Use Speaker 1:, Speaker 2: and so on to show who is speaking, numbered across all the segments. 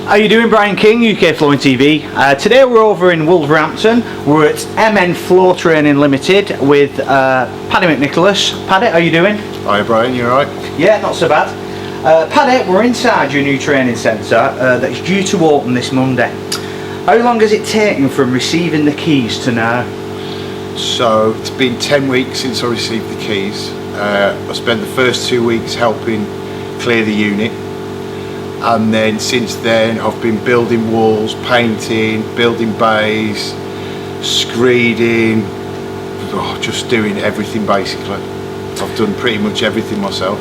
Speaker 1: How you doing, Brian King, UK Flooring TV. Today we're over in Wolverhampton. We're at MN Floor Training Limited with Paddy McNicholas. Paddy, how you doing?
Speaker 2: Hi Brian, you alright?
Speaker 1: Yeah, not so bad. Paddy, we're inside your new training centre that's due to open this Monday. How long has it taken from receiving the keys to now?
Speaker 2: So it's been 10 weeks since I received the keys. I spent the first 2 weeks helping clear the unit, and then since then I've been building walls, painting, building bays, screeding, just doing everything basically. I've done pretty much everything myself.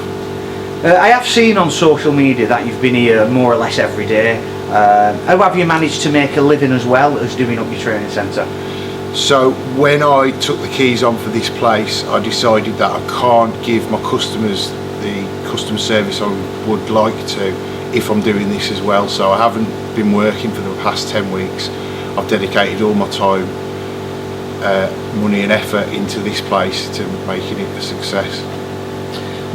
Speaker 1: I have seen on social media that you've been here more or less every day. How have you managed to make a living as well as doing up your training centre?
Speaker 2: So when I took the keys on for this place, I decided that I can't give my customers the customer service I would like to if I'm doing this as well. So I haven't been working for the past 10 weeks. I've dedicated all my time, money and effort into this place to making it a success.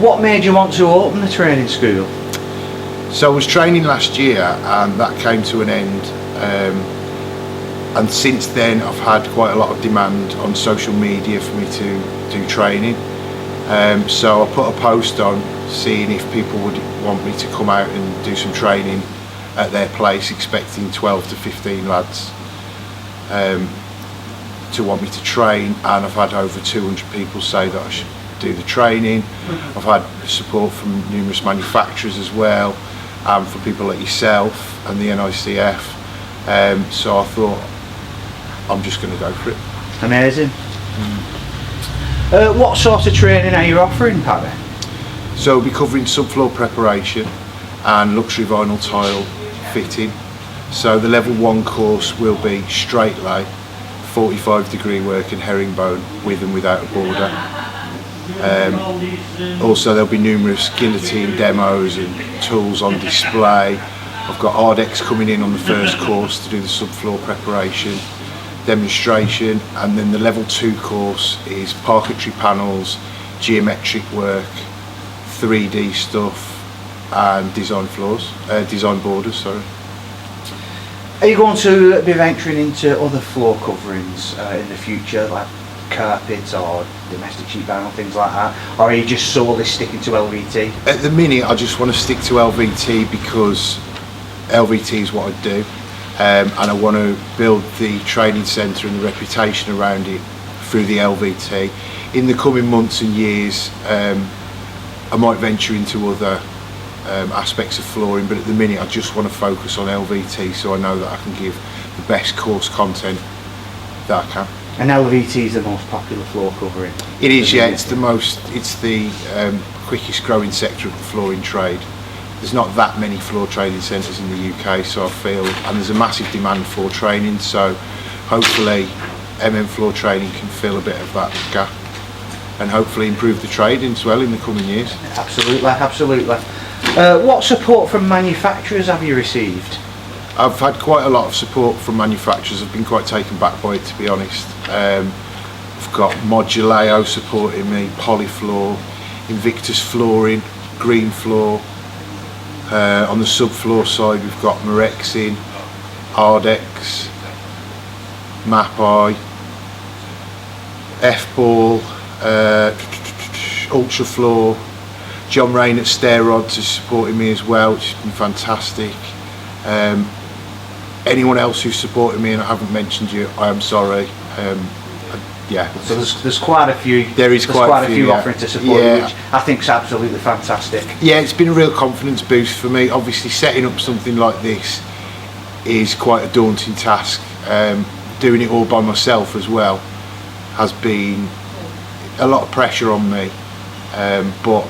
Speaker 1: What made you want to open the training school?
Speaker 2: So I was training last year and that came to an end. And since then I've had quite a lot of demand on social media for me to do training. So I put a post on seeing if people would want me to come out and do some training at their place, expecting 12 to 15 lads to want me to train, and I've had over 200 people say that I should do the training. I've had support from numerous manufacturers as well, and for people like yourself and the NICF. So I thought I'm just going to go for it.
Speaker 1: Amazing. What sort of training are you offering, Paddy?
Speaker 2: So we'll be covering subfloor preparation and luxury vinyl tile fitting. So the level 1 course will be straight lay, 45-degree work and herringbone with and without a border. Also there'll be numerous guillotine demos and tools on display. I've got Ardex coming in on the first course to do the subfloor preparation demonstration, and then the level 2 course is parquetry panels, geometric work, 3D stuff and design borders, sorry.
Speaker 1: Are you going to be venturing into other floor coverings in the future, like carpets or domestic sheet vinyl, things like that, or are you just solely sticking to LVT?
Speaker 2: At the minute I just want to stick to LVT because LVT is what I do. And I want to build the training centre and the reputation around it through the LVT. In the coming months and years I might venture into other aspects of flooring, but at the minute I just want to focus on LVT so I know that I can give the best course content that I can.
Speaker 1: And LVT is the most popular floor covering?
Speaker 2: It is, yeah. It's the quickest growing sector of the flooring trade. There's not that many floor training centres in the UK, so I feel, and there's a massive demand for training, so hopefully MN Floor Training can fill a bit of that gap and hopefully improve the trading as well in the coming years.
Speaker 1: Absolutely, absolutely. What support from manufacturers have you received?
Speaker 2: I've had quite a lot of support from manufacturers. I've been quite taken back by it, to be honest. I've got Moduleo supporting me, Polyfloor, Invictus Flooring, Green Floor. On the subfloor side we've got Marexin, Ardex, Mapai, F-Ball, Ultrafloor. John Rain at Stair Rods is supporting me as well, which has been fantastic. Anyone else who's supported me and I haven't mentioned you, I am sorry. Yeah.
Speaker 1: So there's quite a few.
Speaker 2: There is quite a few yeah.
Speaker 1: Offering to support you, which I think is absolutely fantastic.
Speaker 2: Yeah, it's been a real confidence boost for me. Obviously, setting up something like this is quite a daunting task. Doing it all by myself as well has been a lot of pressure on me. But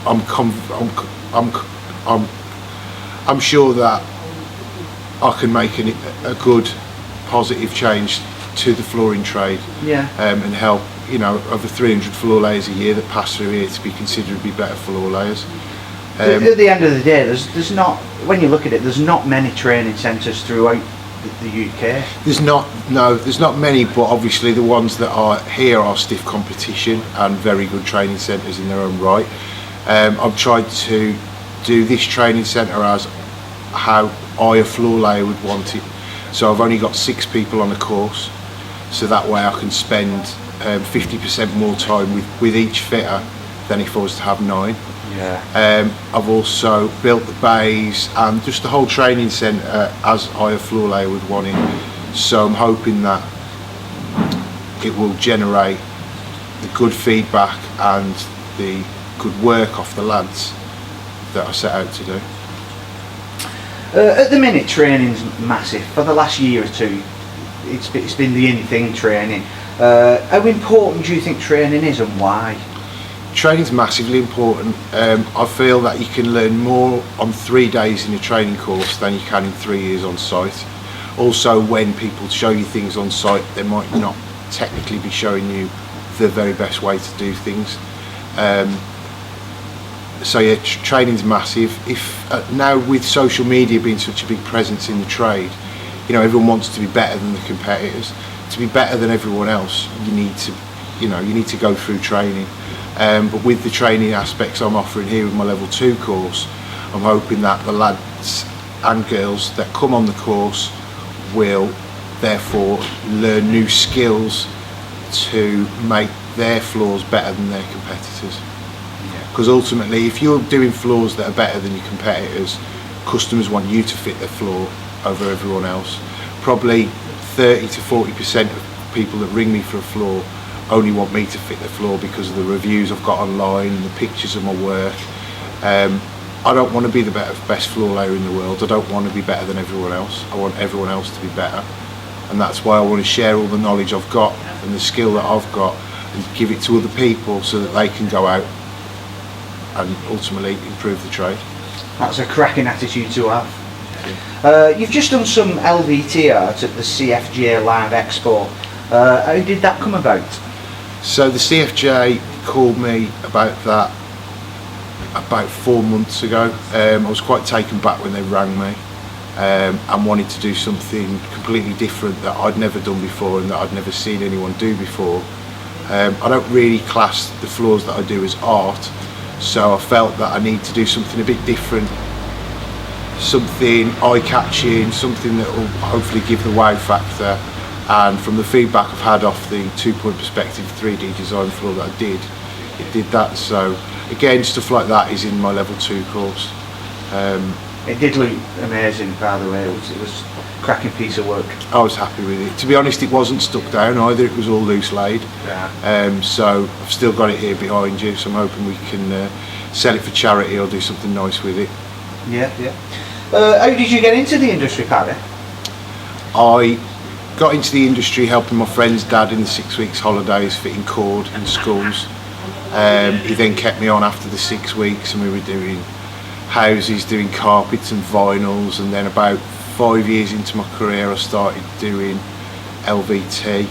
Speaker 2: I'm sure that I can make a good, positive change to the flooring trade,
Speaker 1: yeah.
Speaker 2: And help, you know, over 300 floor layers a year that pass through here to be considerably better floor layers.
Speaker 1: At the end of the day, there's not, when you look at it, there's not many training centres throughout the UK.
Speaker 2: There's not many, but obviously the ones that are here are stiff competition and very good training centres in their own right. I've tried to do this training centre as how I, a floor layer, would want it. So I've only got 6 people on a course, so that way I can spend 50% more time with each fitter than if I was to have 9.
Speaker 1: Yeah.
Speaker 2: I've also built the bays and just the whole training centre as I, a floor layer, would want it. So I'm hoping that it will generate the good feedback and the good work off the lads that I set out to do.
Speaker 1: At the minute, training's massive. For the last year or two, it's been the in thing, training. How important do you think training is, and why?
Speaker 2: Training's massively important. I feel that you can learn more on 3 days in a training course than you can in 3 years on site. Also, when people show you things on site, they might not technically be showing you the very best way to do things. So yeah, training's massive. If now with social media being such a big presence in the trade, you know, everyone wants to be better than the competitors. To be better than everyone else, you need to go through training. But with the training aspects I'm offering here with my level 2 course, I'm hoping that the lads and girls that come on the course will therefore learn new skills to make their floors better than their competitors. Because ultimately, if you're doing floors that are better than your competitors, customers want you to fit their floor over everyone else. Probably 30 to 40% of people that ring me for a floor only want me to fit their floor because of the reviews I've got online and the pictures of my work. I don't want to be the best floor layer in the world. I don't want to be better than everyone else. I want everyone else to be better. And that's why I want to share all the knowledge I've got and the skill that I've got and give it to other people so that they can go out and ultimately improve the trade.
Speaker 1: That's a cracking attitude to have. You've just done some LVT art at the CFJ Live Expo. How did that come about?
Speaker 2: So the CFJ called me about that about 4 months ago. I was quite taken back when they rang me and wanted to do something completely different that I'd never done before and that I'd never seen anyone do before. I don't really class the floors that I do as art, so I felt that I need to do something a bit different, something eye-catching, something that will hopefully give the wow factor. And from the feedback I've had off the 2-point perspective 3D design floor that I did, it did that. So again, stuff like that is in my level 2 course.
Speaker 1: It did look amazing, by the way. It was a cracking piece of work.
Speaker 2: I was happy with it. To be honest, it wasn't stuck down either, it was all loose laid.
Speaker 1: Yeah.
Speaker 2: So I've still got it here behind you, so I'm hoping we can sell it for charity or do something nice with it.
Speaker 1: Yeah, yeah. How did you get into the industry, Paddy?
Speaker 2: I got into the industry helping my friend's dad in the 6 weeks holidays fitting cord in schools. He then kept me on after the 6 weeks and we were doing houses, doing carpets and vinyls, and then about 5 years into my career I started doing LVT,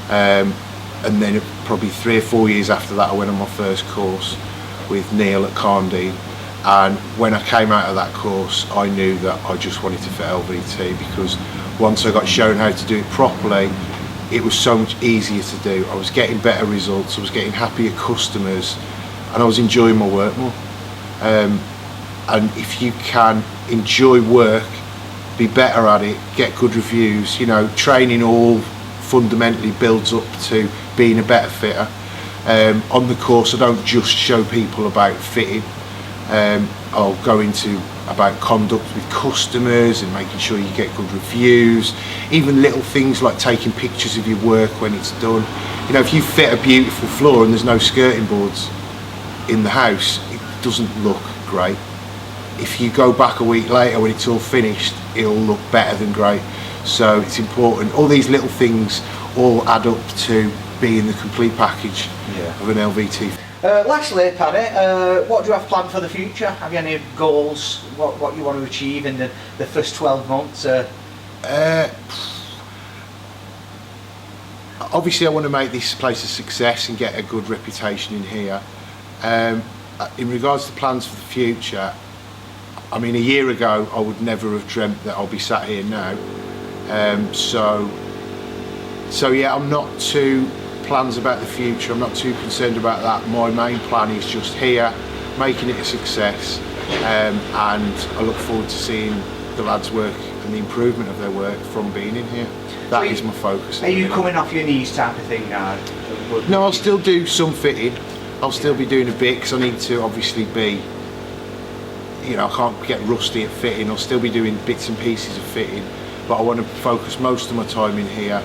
Speaker 2: and then probably 3 or 4 years after that I went on my first course with Neil at Carndine. And when I came out of that course I knew that I just wanted to fit LVT, because once I got shown how to do it properly it was so much easier to do. I was getting better results, I was getting happier customers, and I was enjoying my work more. And if you can enjoy work, be better at it, get good reviews, you know, training all fundamentally builds up to being a better fitter. On the course I don't just show people about fitting, I'll go into about conduct with customers and making sure you get good reviews, even little things like taking pictures of your work when it's done. You know, if you fit a beautiful floor and there's no skirting boards in the house, it doesn't look great. If you go back a week later when it's all finished, it'll look better than great. So it's important. All these little things all add up to being the complete package of an LVT.
Speaker 1: Lastly, Paddy, what do you have planned for the future? Have you any goals, what you want to achieve in the first 12 months?
Speaker 2: Obviously I want to make this place a success and get a good reputation in here. In regards to plans for the future, I mean, a year ago I would never have dreamt that I'll be sat here now. So yeah, I'm not too plans about the future, I'm not too concerned about that. My main plan is just here, making it a success, and I look forward to seeing the lads' work and the improvement of their work from being in here. That is my focus.
Speaker 1: Are you coming off your knees type of thing now?
Speaker 2: No, I'll still do some fitting. I'll still be doing a bit because I need to obviously be, you know, I can't get rusty at fitting. I'll still be doing bits and pieces of fitting, but I want to focus most of my time in here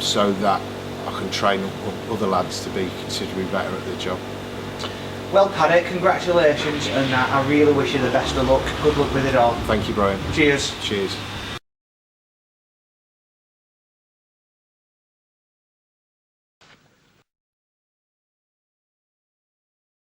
Speaker 2: so that I can train up other lads to be considerably better at their job.
Speaker 1: Well, Paddy, congratulations, and I really wish you the best of luck. Good luck with it all.
Speaker 2: Thank you, Brian.
Speaker 1: Cheers.
Speaker 2: Cheers.